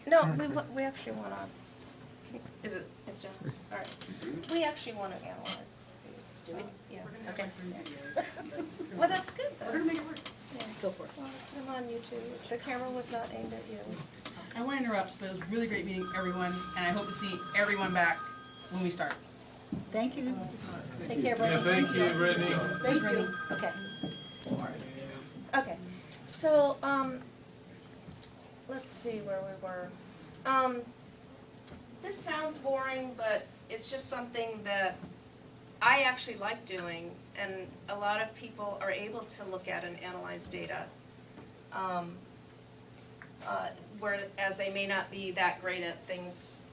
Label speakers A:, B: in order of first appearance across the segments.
A: No, we actually want to, is it, it's done? All right. We actually want to analyze these.
B: Do we?
A: Yeah.
B: Okay.
A: Well, that's good though.
B: We're gonna make it work.
A: Yeah.
B: Go for it.
A: Well, I'm on YouTube. The camera was not aimed at you.
C: I want to interrupt, but it was really great meeting everyone, and I hope to see everyone back when we start.
B: Thank you.
A: Take care, Brittany.
D: Yeah, thank you, Rennie.
B: Thank you. Okay.
A: Okay, so, let's see where we were. This sounds boring, but it's just something that I actually like doing, and a lot of people are able to look at and analyze data. Whereas they may not be that great at things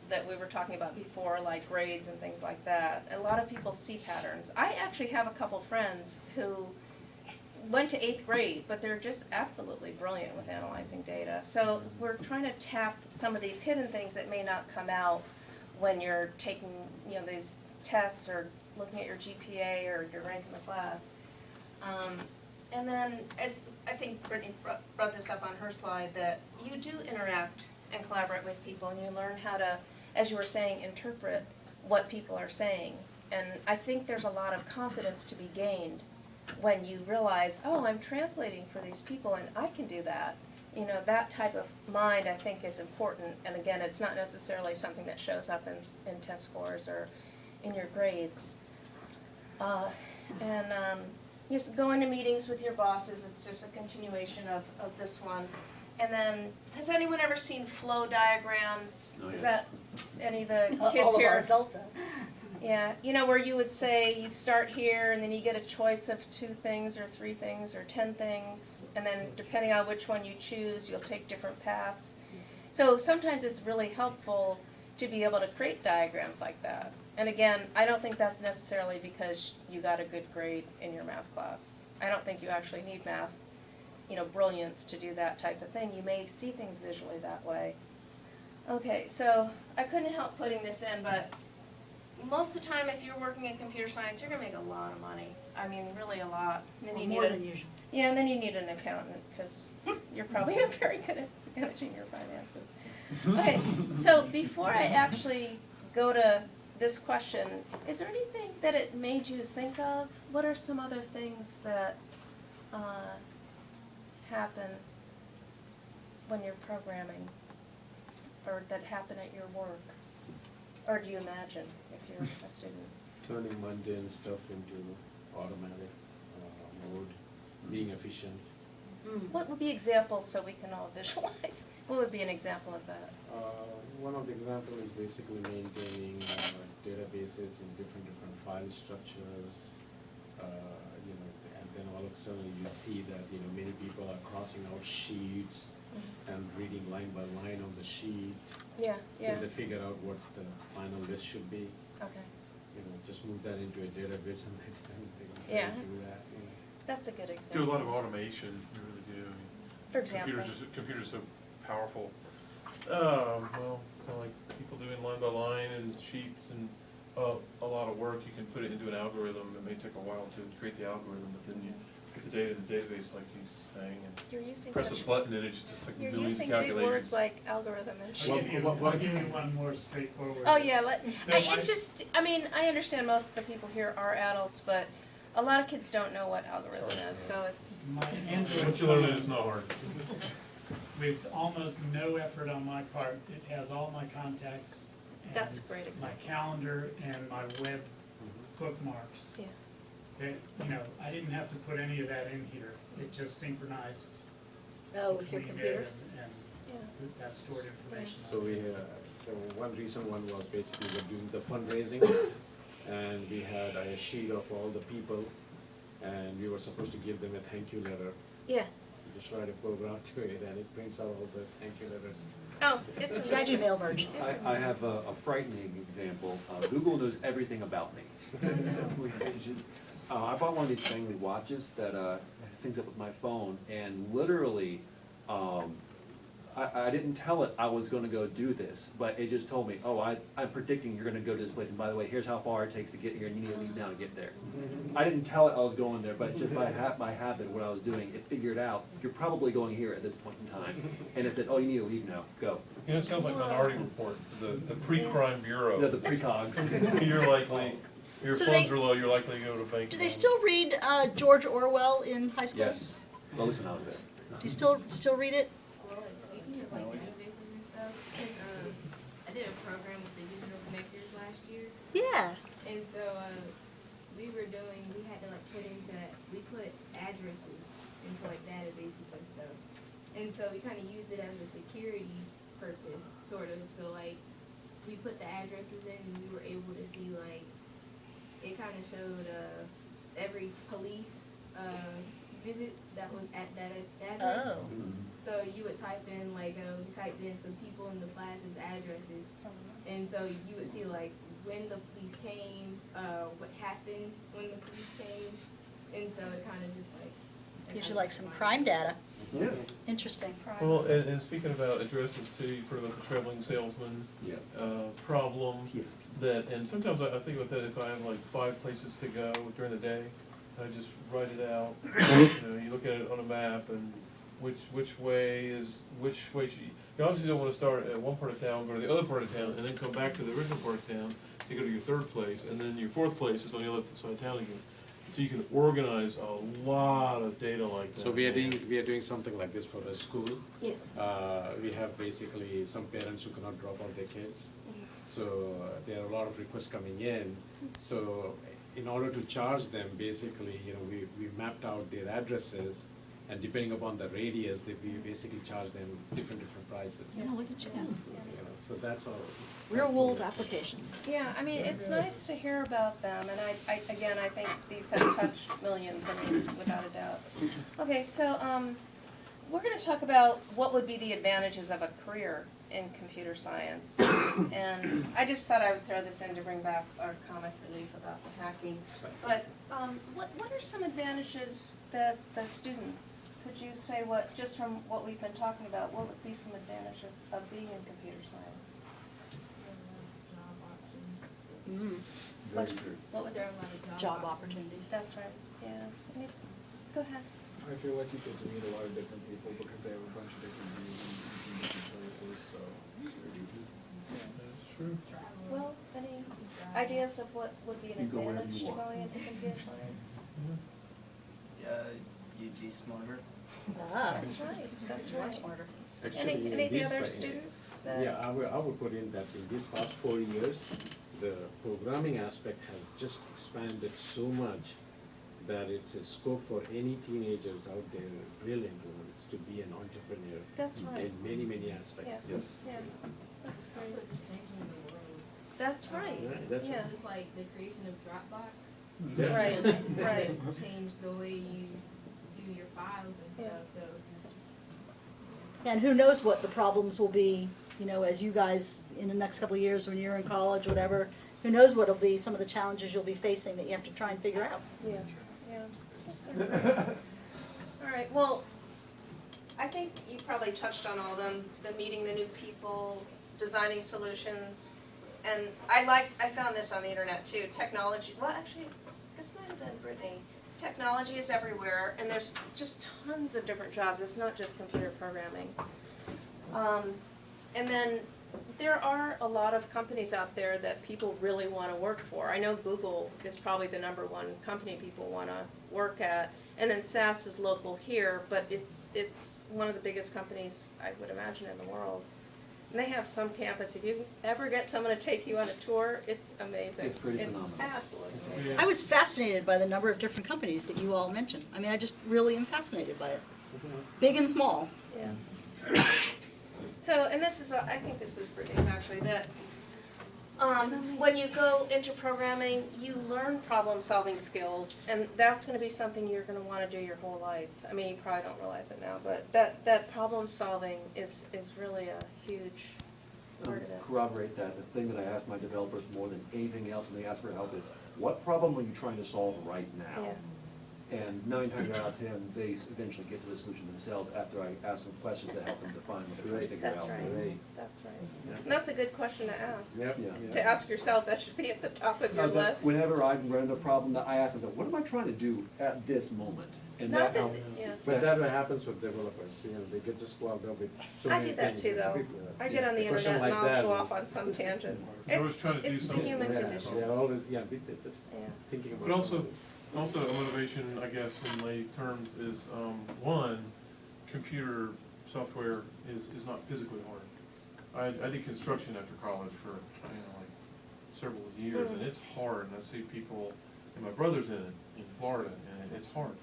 A: that we were talking about before, like grades and things like that. A lot of people see patterns. I actually have a couple friends who went to 8th grade, but they're just absolutely brilliant with analyzing data. So we're trying to tap some of these hidden things that may not come out when you're taking, these tests or looking at your GPA or your rank in the class. And then, as I think Brittany brought this up on her slide, that you do interact and collaborate with people, and you learn how to, as you were saying, interpret what people are saying. And I think there's a lot of confidence to be gained when you realize, oh, I'm translating for these people and I can do that. That type of mind I think is important. And again, it's not necessarily something that shows up in test scores or in your grades. Just going to meetings with your bosses, it's just a continuation of this one. And then, has anyone ever seen flow diagrams?
D: Oh,
A: Is
D: yes.
A: that any of the kids here?
B: All of our adults have.
A: Yeah, where you would say you start here and then you get a choice of 2 things or 3 things or 10 things, and then depending on which one you choose, you'll take different paths. So sometimes it's really helpful to be able to create diagrams like that. And again, I don't think that's necessarily because you got a good grade in your math class. I don't think you actually need math, brilliance to do that type of thing. You may see things visually that way. Okay, so I couldn't help putting this in, but most of the time, if you're working in computer science, you're going to make a lot of money. I mean, really a lot. And then you
B: More
A: need
B: than usual.
A: Yeah, and then you need an accountant because you're probably not very good at managing your finances. Okay, so before I actually go to this question, is there anything that it made you think of? What are some other things that happen when you're programming or that happen at your work? Or do you imagine if you're a student?
D: Turning mundane stuff into automatic mode, being efficient.
A: What would be examples so we can all visualize? What would be an example of that?
D: One of the examples is basically maintaining databases in different file structures. And then all of a sudden you see that many people are crossing out sheets and reading line by line on the sheet.
A: Yeah, yeah.
D: Then they figure out what the final list should be.
A: Okay.
D: Just move that into a database and they
A: Yeah.
D: do that.
A: That's a good
E: Do
A: example.
E: a lot of automation, you really do.
A: For example?
E: Computers are so powerful. Well, like people doing line by line and sheets and a lot of work, you can put it into an algorithm. It may take a while to create the algorithm, but then you get the data in the database like he's saying, and
A: You're using
E: press
A: such,
E: a button and it's just like
A: you're
E: millions of
A: using big
E: calculations.
A: words like algorithm and
F: I'll
A: shit.
F: give you, I'll give you one more straightforward.
A: Oh, yeah,
F: So
A: it's just, I understand most of the people here are adults, but a lot of kids don't know what algorithm is, so it's,
F: My Android
E: But you learn
F: phone,
E: it's not hard.
F: with almost no effort on my part, it has all my contacts.
A: that's a
F: and
A: great
F: my
A: example.
F: calendar and my web bookmarks.
A: Yeah.
F: That, I didn't have to put any of that in here. It just synchronized
B: Oh, with your
F: between
B: computer?
F: it and
A: Yeah.
F: that stored information.
D: So one recent one was basically we're doing the fundraising, and we had a sheet of all the people, and we were supposed to give them a thank you letter.
A: Yeah.
D: You just write a program to it, and it prints out all the thank you letters.
A: Oh, it's
B: It's
A: a
B: a Gmail version.
G: I have a frightening example. Google knows everything about me. I bought one of these Langley watches that syncs up with my phone, and literally, I I didn't tell it I was gonna go do this, but it just told me, oh, I'm predicting you're gonna go to this place, and by the way, here's how far it takes to get here, and you need to leave now to get there. I didn't tell it I was going there, but just by habit of what I was doing, it figured out, you're probably going here at this point in time. And it said, oh, you need to leave now, go.
E: You know, it sounds like Minority Report, the pre-crime bureau.
G: Yeah, the precogs.
E: You're likely, your
B: So
E: funds
B: they-
E: are low, you're likely to go to bank.
B: Do they still read George Orwell in high school?
G: Yes, well, listen, I was there.
B: Do you still read it?
H: Well, like, speaking of like databases and stuff, 'cause, I did a program with the digital connectors last year,
B: Yeah.
H: and so we had to like we put addresses into like databases and stuff, and so we kind of used it as a security purpose, sort of. So like we put the addresses in, and we were able to see like it kind of showed every police visit that was at that address.
B: Oh.
H: So you would type in like we typed in some people in the class's addresses, and so you would see like when the police came, what happened when the police came, and so it kind of just like
B: Gives you like some crime data.
G: Yeah.
B: Interesting.
E: Well, and speaking about addresses too, you've heard about the traveling salesman
G: Yeah.
E: problem.
G: Yes.
E: That, and sometimes I think about that if I have like 5 places to go during the day, I just write it out. You know, you look at it on a map and which way you obviously don't want to start at one part of town, go to the other part of town, and then come back to the original part of town to go to your 3rd place, and then your 4th place is on the other side of town again. So you can organize a lot of data like that.
D: So we are doing something like this for the school.
B: Yes.
D: We have basically some parents who cannot drop out their kids. So there are a lot of requests coming in. So in order to charge them, basically, you know, we mapped out their addresses, and depending upon the radius, we basically charge them different prices.
B: Yeah, look at you.
D: You know, so that's all.
B: Real world applications.
A: Yeah, I mean, it's nice to hear about them, and I think these have touched millions, I mean, without a doubt. Okay, so, we're gonna talk about what would be the advantages of a career in computer science. And I just thought I would throw this in to bring back our comic relief about the hacking. But, what are some advantages that the students, could you say what, just from what we've been talking about, what would be some advantages of being in computer science?
H: job options.
B: Mm.
A: What was
H: There
A: it?
H: are a lot of
B: Job
H: options.
B: opportunities.
A: That's right, yeah. I mean, go ahead.
I: I feel like you get to meet a lot of different people because they have a bunch of different views and different places, so.
E: That's true.
A: Well, any ideas of what would be an
G: You go wherever
A: advantage
G: you
A: to
G: want.
A: going into computer science?
J: You'd be smarter.
B: Ah,
A: That's right, that's
B: More
A: right.
B: smarter.
D: Actually, in
A: Any of the
D: this
A: other
D: pa-
A: students that?
D: Yeah, I would put in that in these past 4 years, the programming aspect has just expanded so much that it's a scope for any teenagers out there, brilliant ones, to be an entrepreneur.
A: That's right.
D: In many aspects.
A: Yeah.
G: Yes.
A: Yeah, that's
H: Also
A: great.
H: just changing the world.
A: That's right,
D: Right, that's
A: yeah.
H: Just like the creation of Dropbox.
D: Yeah.
A: Right,
H: That just
A: right.
H: like changed the way you do your files and
A: Yeah.
H: stuff, so.
B: And who knows what the problems will be, you know, as you guys, in the next couple of years, when you're in college, whatever, who knows what'll be some of the challenges you'll be facing that you have to try and figure out.
A: Yeah, yeah. That's okay. All right, well, I think you probably touched on all of them, the meeting the new people, designing solutions, and I found this on the internet too, technology, well, actually, this might have been Brittany. Technology is everywhere, and there's just tons of different jobs, it's not just computer programming. And then there are a lot of companies out there that people really want to work for. I know Google is probably the #1 company people want to work at, and then SAS is local here, but it's one of the biggest companies I would imagine in the world. And they have some campus. If you ever get someone to take you on a tour, it's amazing.
G: It's pretty phenomenal.
A: Absolutely amazing.
B: I was fascinated by the number of different companies that you all mentioned. I mean, I just really am fascinated by it. Big and small.
A: Yeah. So, and this is, I think this is Brittany's actually, that when you go into programming, you learn problem-solving skills, and that's going to be something you're going to want to do your whole life. I mean, you probably don't realize it now, but that problem-solving is really a huge part of it.
G: Corroborate that, the thing that I ask my developers more than anything else when they ask for help is, what problem are you trying to solve right now?
A: Yeah.
G: And 9 times out of 10, they eventually get to the solution themselves after I ask them questions that help them define what they're trying to figure
A: That's
G: out.
A: right, that's right. And that's a good question to ask.
D: Yep.
G: Yeah.
A: To ask yourself, that should be at the top of your
G: But
A: list.
G: whenever I run into a problem, I ask myself, what am I trying to do at this moment? And
A: Not that,
G: helps.
A: yeah.
D: But that what happens with developers, you know, they get just swallowed up with so
A: I
D: many
A: do that
D: things.
A: too, though. I get on the
D: A question
A: internet and
D: like
A: I'll
D: that
A: go
D: is-
A: off on some tangent.
E: You're always
A: It's,
E: trying to do
A: it's the
E: something.
A: human
D: Yeah,
A: condition.
D: they're always, yeah, they're just
A: Yeah.
D: thinking about.
E: But also,
D: something.
E: a motivation, I guess, in lay terms is, one, computer software is not physically hard. I did construction after college for, like several years, and it's hard, and I see people, and my brother's in it, in Florida, and it's hard.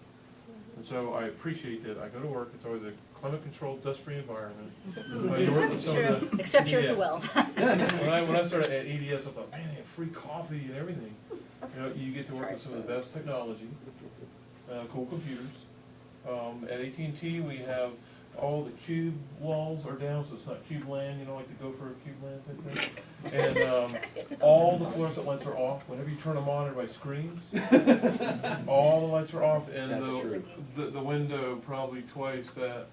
E: And so I appreciate that. I go to work, it's always a climate-controlled, dust-free environment. You work with
A: That's
E: some of the-
B: Except here at the
E: Yeah.
B: well.
E: When I started at EDS, I thought, man, they have free coffee and everything. You know, you get to work with some of the best technology, cool computers. At AT&T, we have all the cube walls are down, so it's not cube land, you know, like the Gopher cube land type thing. And all the fluorescent lights are off. Whenever you turn them on, everybody screams. All the lights are off, and
G: That's true.
E: the window probably twice that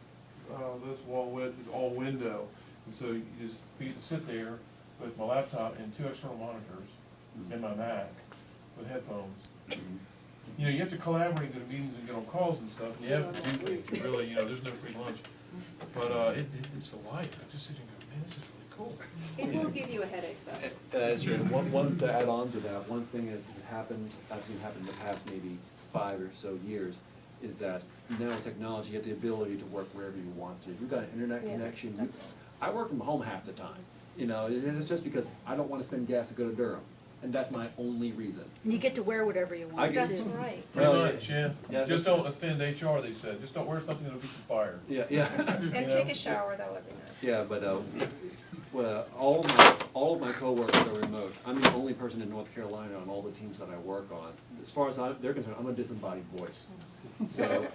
E: this wall width is all window. And so you just sit there with my laptop and 2 external monitors and my Mac with headphones. You know, you have to collaborate at meetings and get on calls and stuff, and you have to do things, really, you know, there's no free lunch. But it's the life, I just sit and go, man, this is really cool.
A: It will give you a headache, though.
G: That's true. One to add on to that, one thing that has happened, I've seen happen in the past maybe 5 or so years, is that now with technology, you have the ability to work wherever you want to. If you've got an internet
A: Yeah,
G: connection, you,
A: that's
G: I work from home half the time. You know, it's just because I don't want to spend gas to go to Durham, and that's my only reason.
B: And you get to wear whatever you
G: I
B: want
G: get
B: to.
A: That's right.
E: Pretty
G: Well,
E: much, yeah.
G: yeah,
E: Just
G: that's-
E: don't offend HR, they said, just don't wear something that'll get you fired.
G: Yeah, yeah.
A: And take a shower, that would be nice.
G: Yeah, but well, all of my coworkers are remote. I'm the only person in North Carolina on all the teams that I work on. As far as they're concerned, I'm a disembodied voice. So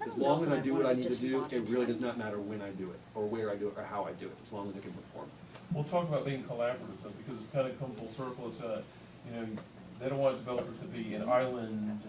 G: as long as I do what I need to do, it really does not matter when I do it, or where I do it, or how I do it, as long as I can perform.
E: We'll talk about being collaborative, though, because it's kind of come full circle. It's, you know, they don't want developers to be an island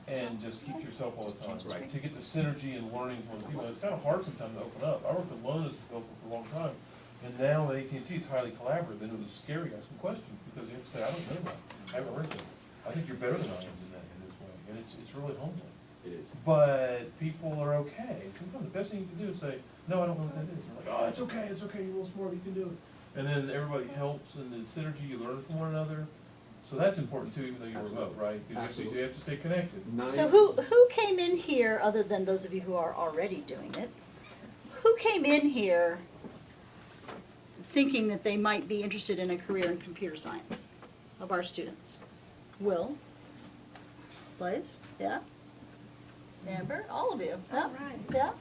E: and just keep yourself all the time.
G: Right.
E: To get the synergy and learning from other people, it's kind of hard sometimes to open up. I worked alone as a developer for a long time, and now at AT&T, it's highly collaborative, and it was scary asking questions, because you have to say, I don't know that, I haven't heard of it. I think you're better than I am in this way, and it's really humbling.
G: It is.
E: But people are okay. Sometimes the best thing you can do is say, no, I don't know what that is. They're like, oh, it's okay, you're a little smart, you can do it. And then everybody helps, and the synergy, you learn from one another. So that's important too, even though you're remote, right? Because you have to stay connected.
B: So who came in here, other than those of you who are already doing it, who came in here thinking that they might be interested in a career in computer science of our students? Will? Blaze? Yeah? Amber? All of you? Yeah?
A: All right.
B: Yeah?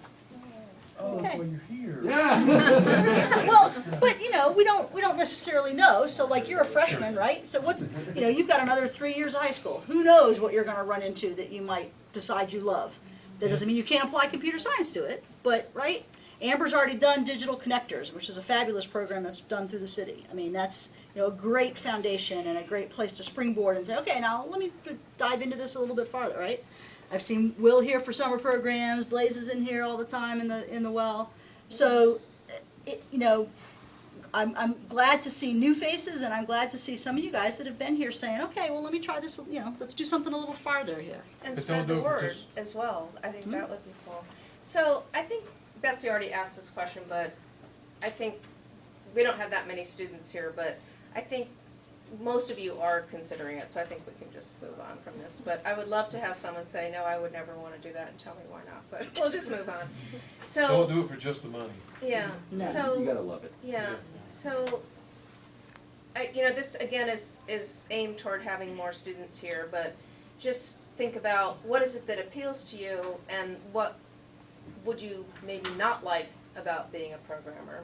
E: Oh, that's
B: Okay.
E: why you're here.
G: Yeah.
B: Well, but you know, we don't necessarily know. So like you're a freshman, right? So what's, you know, you've got another 3 years of high school. Who knows what you're going to run into that you might decide you love? That doesn't mean you can't apply computer science to it, but right? Amber's already done digital connectors, which is a fabulous program that's done through the city. I mean, that's, you know, a great foundation and a great place to springboard and say, okay, now let me dive into this a little bit farther, right? I've seen Will here for summer programs. Blaze is in here all the time in the well. So, you know, I'm glad to see new faces, and I'm glad to see some of you guys that have been here saying, okay, well, let me try this. You know, let's do something a little farther here.
A: And
E: But
A: spread
E: don't
A: the
E: do it
A: word
E: just-
A: as well. I think that would be cool. So I think Betsy already asked this question, but I think we don't have that many students here, but I think most of you are considering it, so I think we can just move on from this. But I would love to have someone say, no, I would never want to do that, and tell me why not. But we'll just move on. So,
E: Don't do it for just the money.
A: yeah,
B: No.
A: so.
G: You gotta love it.
A: Yeah, so, you know, this again is aimed toward having more students here, but just think about what is it that appeals to you and what would you maybe not like about being a programmer.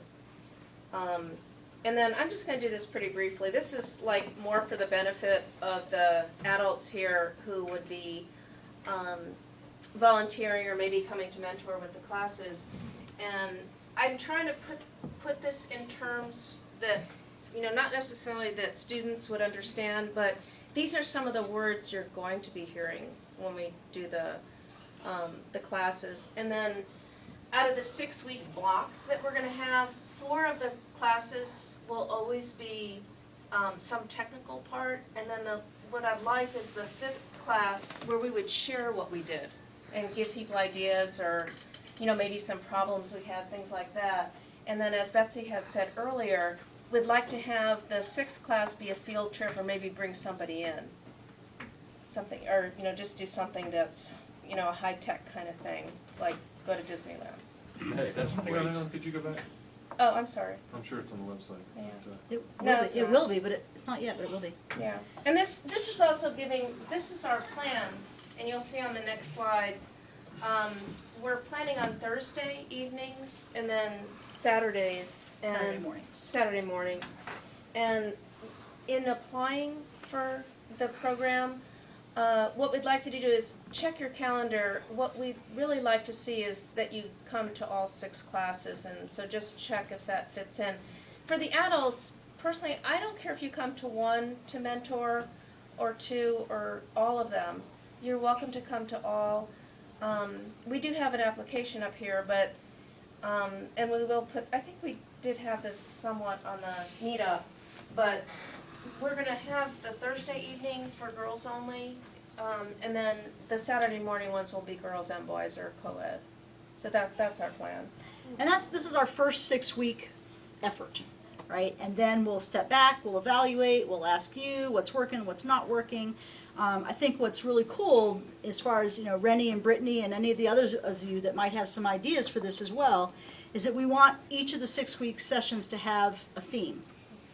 A: And then I'm just going to do this pretty briefly. This is like more for the benefit of the adults here who would be volunteering or maybe coming to mentor with the classes. And I'm trying to put this in terms that, you know, not necessarily that students would understand, but these are some of the words you're going to be hearing when we do the classes. And then out of the 6-week blocks that we're gonna have, 4 of the classes will always be some technical part, and then what I'd like is the 5th class where we would share what we did and give people ideas, or, you know, maybe some problems we had, things like that. And then, as Betsy had said earlier, we'd like to have the 6th class be a field trip, or maybe bring somebody in. Something, or, you know, just do something that's, you know, a high-tech kind of thing, like go to Disneyland.
G: Hey, that's
E: Hang on,
G: great.
E: hang on, could you go back?
A: Oh, I'm sorry.
E: I'm sure it's on the website.
A: Yeah.
E: but,
A: No, it's
B: It
A: not.
B: will be, but it's not yet, but it will be.
A: Yeah, and this is also giving, this is our plan, and you'll see on the next slide, we're planning on Thursday evenings and then Saturdays and.
B: Saturday mornings.
A: Saturday mornings. And in applying for the program, what we'd like to do is check your calendar. What we'd really like to see is that you come to all 6 classes, and so just check if that fits in. For the adults, personally, I don't care if you come to 1 to mentor, or 2, or all of them. You're welcome to come to all. We do have an application up here, but, and we will put, I think we did have this somewhat on the meetup, but we're gonna have the Thursday evening for girls only, and then the Saturday morning ones will be girls and boys, or co-ed. So that's our plan.
B: And this is our first 6-week effort, right? And then we'll step back, we'll evaluate, we'll ask you what's working, what's not working. I think what's really cool, as far as, you know, Rennie and Brittany and any of the others of you that might have some ideas for this as well, is that we want each of the 6-week sessions to have a theme,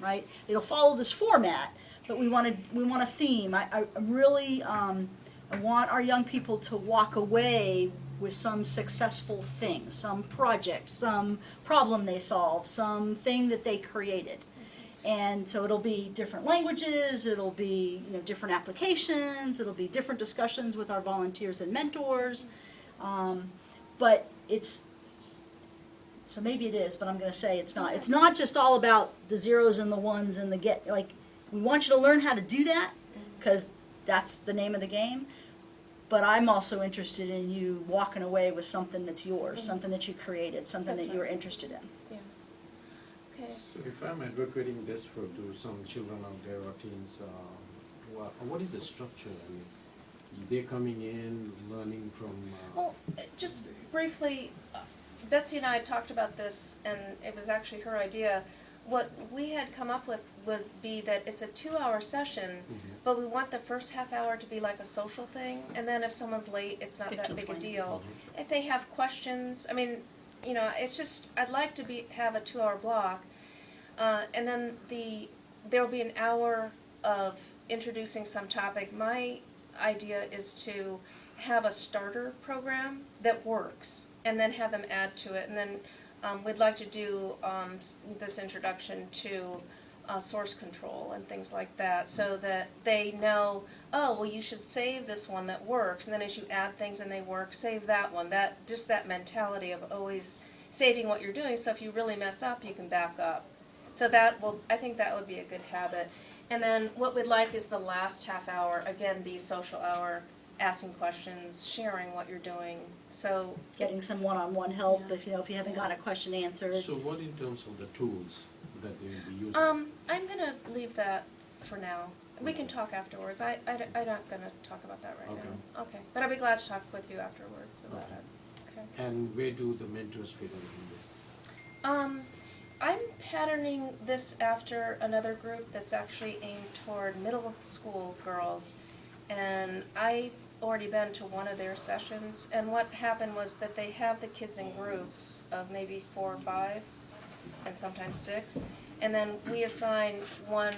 B: right? It'll follow this format, but we want a theme. I really I want our young people to walk away with some successful thing, some project, some problem they solved, something that they created. And so it'll be different languages, it'll be, you know, different applications, it'll be different discussions with our volunteers and mentors. But it's, so maybe it is, but I'm going to say it's not. It's not just all about the zeros and the ones and the get, like, we want you to learn how to do that, because that's the name of the game. But I'm also interested in you walking away with something that's yours, something that you created, something that you're interested in.
A: Yeah. Okay.
D: So if I'm advocating this to some children out there or teens, what is the structure? I mean, they're coming in, learning from.
A: Well, just briefly, Betsy and I talked about this, and it was actually her idea. What we had come up with would be that it's a 2-hour session, but we want the first half hour to be like a social thing, and then if someone's late, it's not that
B: 15,
A: big a
B: 20
A: deal. If they have questions, I mean, you know, it's just, I'd like to have a 2-hour block, and then there'll be an hour of introducing some topic. My idea is to have a starter program that works, and then have them add to it, and then we'd like to do this introduction to source control and things like that, so that they know, oh, well, you should save this one that works, and then as you add things and they work, save that one. Just that mentality of always saving what you're doing, so if you really mess up, you can back up. So I think that would be a good habit. And then what we'd like is the last half hour, again, be social hour, asking questions, sharing what you're doing. So
B: Getting some one-on-one help if you haven't got a question answered.
D: So what in terms of the tools that they will be using?
A: I'm gonna leave that for now. We can talk afterwards. I'm not gonna talk about that right now. Okay. But I'd be glad to talk with you afterwards about it. Okay.
D: And where do the mentors fit in this?
A: I'm patterning this after another group that's actually aimed toward middle school girls, and I've already been to one of their sessions, and what happened was that they have the kids in groups of maybe 4 or 5, and sometimes 6, and then we assign one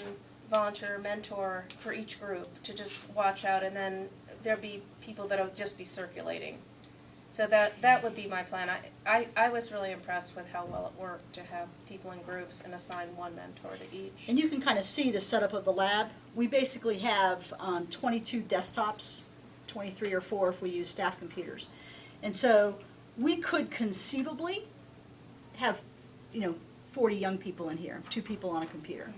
A: volunteer or mentor for each group to just watch out, and then there'll be people that'll just be circulating. So that would be my plan. I was really impressed with how well it worked to have people in groups and assign one mentor to each.
B: And you can kind of see the setup of the lab. We basically have 22 desktops, 23 or 4 if we use staff computers. And so we could conceivably have, 40 young people in here, 2 people on a computer.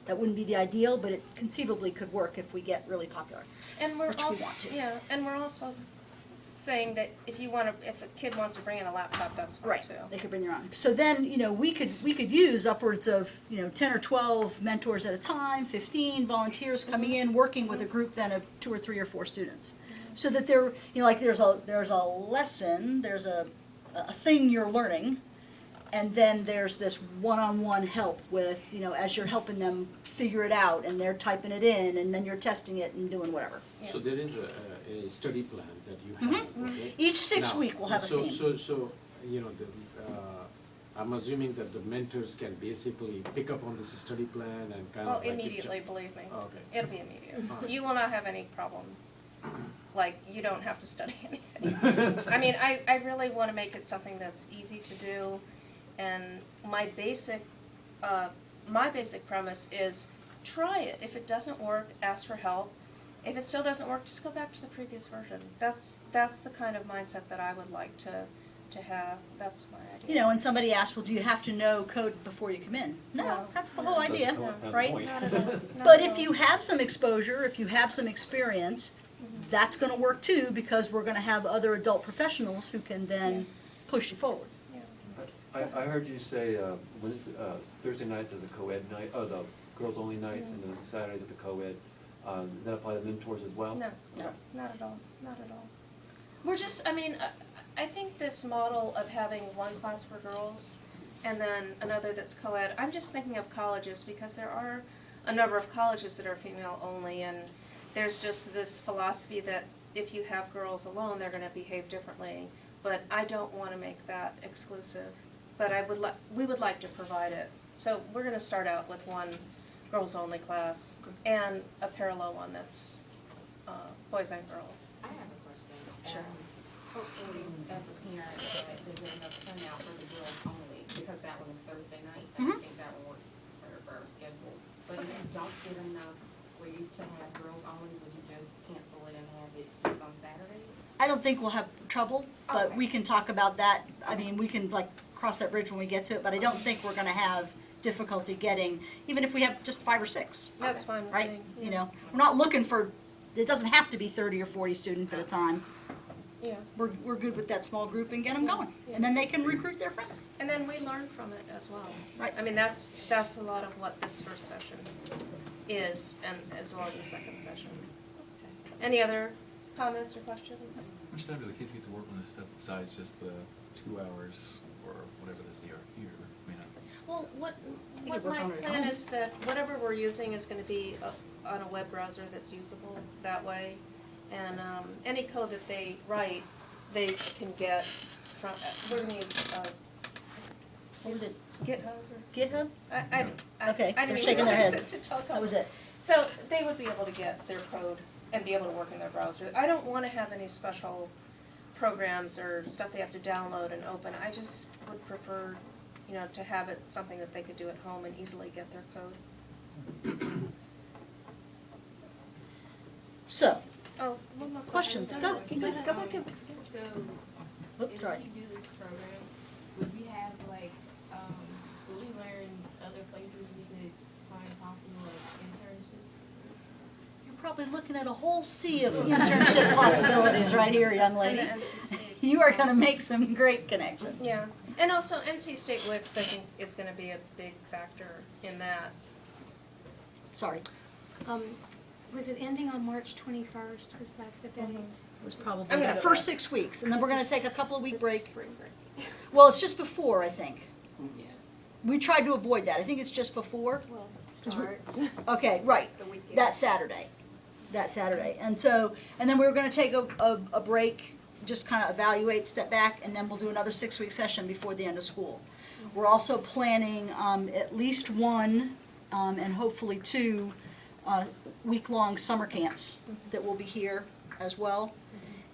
B: That wouldn't be the ideal, but it conceivably could work if we get really popular.
A: And we're
B: Which we
A: also,
B: want to.
A: yeah, and we're also saying that if a kid wants to bring in a laptop, that's fine
B: Right,
A: too.
B: they could bring their own. So then, we could use upwards of, 10 or 12 mentors at a time, 15 volunteers coming in, working with a group then of 2 or 3 or 4 students. So that there, like there's a lesson, there's a thing you're learning, and then there's this one-on-one help with, as you're helping them figure it out, and they're typing it in, and then you're testing it and doing whatever.
A: Yeah.
D: So there is a study plan that you have, okay?
B: Each 6
D: Now,
B: week we'll have a theme.
D: So, I'm assuming that the mentors can basically pick up on this study plan and kind
A: Well,
D: of like.
A: immediately, believe me.
D: Okay.
A: It'll be immediate.
D: Alright.
A: You will not have any problem. Like, you don't have to study anything. I mean, I really want to make it something that's easy to do, and my basic premise is try it. If it doesn't work, ask for help. If it still doesn't work, just go back to the previous version. That's the kind of mindset that I would like to have. That's my idea.
B: And somebody asked, well, do you have to know code before you come in? No,
A: No.
B: that's the whole
G: That's
B: idea,
G: the whole
B: right?
G: point.
A: Not at all. Not
B: But
A: at
B: if
A: all.
B: you have some exposure, if you have some experience, that's going to work too, because we're going to have other adult professionals who can then push you forward.
A: Yeah.
G: I heard you say, Thursday nights are the co-ed night, the girls-only nights, and then Saturdays are the co-ed. Does that apply to mentors as well?
A: No,
B: No.
A: not at all, not at all. We're just, I think this model of having one class for girls and then another that's co-ed, I'm just thinking of colleges because there are a number of colleges that are female only, and there's just this philosophy that if you have girls alone, they're gonna behave differently. But I don't wanna make that exclusive, but we would like to provide it. So we're gonna start out with one girls-only class and a parallel one that's boys and girls.
J: I have a question.
A: Sure.
J: Hopefully, as a parent, that there's enough turnout for the girls only, because that one is Thursday night, and I think that one works better for our schedule. But if you don't get enough for you to have girls only, would you just cancel it and have it just on Saturdays?
B: I don't think we'll have trouble, but
J: Okay.
B: we can talk about that. I mean, we can cross that bridge when we get to it, but I don't think we're going to have difficulty getting, even if we have just 5 or 6.
A: That's fine with
B: Right?
A: me.
B: We're not looking for, it doesn't have to be 30 or 40 students at a time.
A: Yeah,
B: We're good with that small group and get them going. And then they can recruit their friends.
A: and then we learn from it as well.
B: Right.
A: I mean, that's a lot of what this first session is, and as well as the second session. Okay. Any other comments or questions?
K: How much time do the kids get to work on this stuff besides just the 2 hours or whatever that they are here? I mean,
A: Well, what
B: could work
A: my
B: on it at
A: plan
B: home.
A: is that whatever we're using is gonna be on a web browser that's usable that way. And any code that they write, they can get from, we're gonna use,
B: What was it?
A: GitHub or?
B: GitHub?
A: I
B: Okay,
A: I
B: they're
A: didn't even
B: shaking their
A: realize
B: heads.
A: this until a
B: That
A: couple-
B: was it.
A: So they would be able to get their code and be able to work in their browser. I don't wanna have any special programs or stuff they have to download and open. I just would prefer, to have it something that they could do at home and easily get their code.
B: So,
A: Oh, one more
B: questions?
A: question.
B: Go, please, go back to.
H: So,
B: Oops,
H: if
B: sorry.
H: we do this program, would we have would we learn other places we could find possible internships?
B: You're probably looking at a whole sea of internship possibilities right here, young lady.
A: And the NC State.
B: You are going to make some great connections.
A: Yeah, and also NC State WICS, I think, is gonna be a big factor in that.
B: Sorry,
L: Was it ending on March 21st? Was that the date?
B: it was probably
A: I'm gonna
B: the
A: go
B: first
A: back.
B: 6 weeks, and then we're going to take a couple of week break.
L: Spring break.
B: Well, it's just before, I think.
H: Yeah.
B: We tried to avoid that. I think it's just before.
L: Well,
B: 'Cause we're-
L: starts
B: Okay, right.
L: the weekend.
B: That Saturday. And then we were going to take a break, just kind of evaluate, step back, and then we'll do another 6-week session before the end of school. We're also planning at least 1 and hopefully 2 week-long summer camps that will be here as well.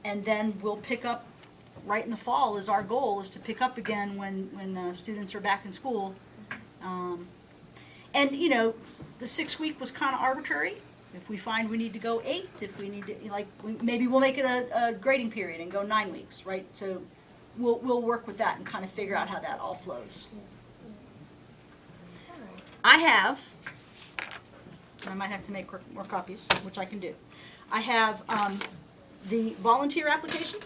B: And then we'll pick up right in the fall is our goal, is to pick up again when students are back in school. And, the 6-week was kind of arbitrary. If we find we need to go 8, if we need to, maybe we'll make it a grading period and go 9 weeks, right? So we'll work with that and kind of figure out how that all flows. I have and I might have to make more copies, which I can do. I have the volunteer application,